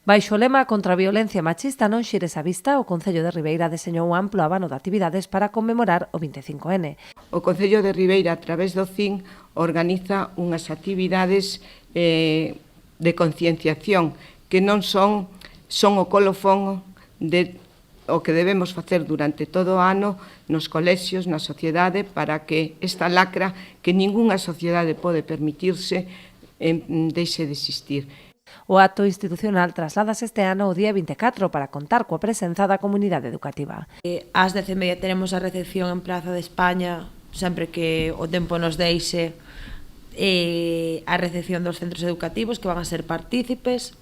Baixo o lema contra a violencia machista non xires a vista, o Concello de Ribeira deseñou un amplo abano de actividades para conmemorar o 25N. O Concello de Ribeira, a través do CIN, organiza unhas actividades de concienciación que non son o colofón de o que debemos facer durante todo o ano nos colexios, na sociedade, para que esta lacra que ningunha sociedade pode permitirse deixe de existir. O acto institucional trasladas este ano o día 24 para contar coa presenza da comunidade educativa. Ás 10:30 teremos a recepción en Praza de España, sempre que o tempo nos deixe, a recepción dos centros educativos que van a ser partícipes.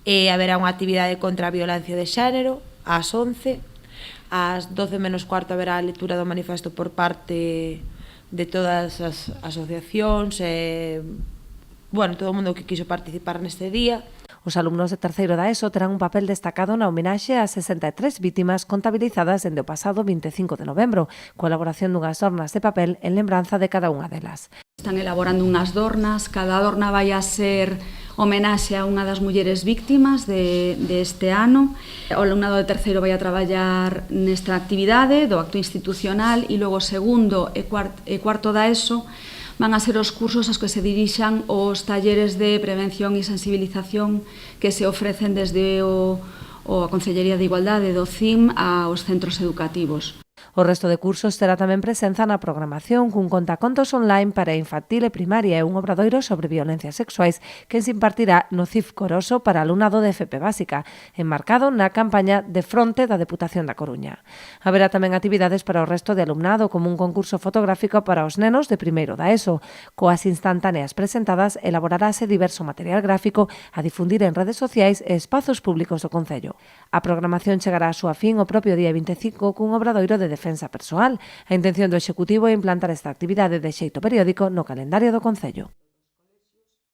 Haberá unha actividade contra a violencia de xénero ás 11. Ás 12 menos cuarto haberá a lectura do manifesto por parte de todas as asociacións e todo o mundo que quiso participar neste día. Os alumnos de terceiro da ESO terán un papel destacado na homenaxe ás 63 vítimas contabilizadas dende o pasado 25 de novembro, coa elaboración dunhas dornas de papel en lembranza de cada unha delas. Están elaborando unhas dornas, cada dorna vai a ser homenaxe a unha das mulleres víctimas deste ano. O alumnado de terceiro vai a traballar nesta actividade do acto institucional e logo segundo e cuarto da ESO van a ser os cursos aos que se dirixan os talleres de prevención e sensibilización que se ofrecen desde a Consellería de Igualdade do CIM aos centros educativos. O resto de cursos terá tamén presenza na programación cun contacontos online para infantil e primaria e un obradoiro sobre violencias sexuais que se impartirá no CIF Coroso para alumnado de FP Básica, enmarcado na campaña de fronte da Deputación da Coruña. Haberá tamén actividades para o resto de alumnado, como un concurso fotográfico para os nenos de primeiro da ESO. Coas instantáneas presentadas, elaborarase diverso material gráfico a difundir en redes sociais e espazos públicos do Concello. A programación chegará a súa fin o propio día 25 cun obradoiro de defensa persoal. A intención do Executivo é implantar esta actividade de xeito periódico no calendario do Concello.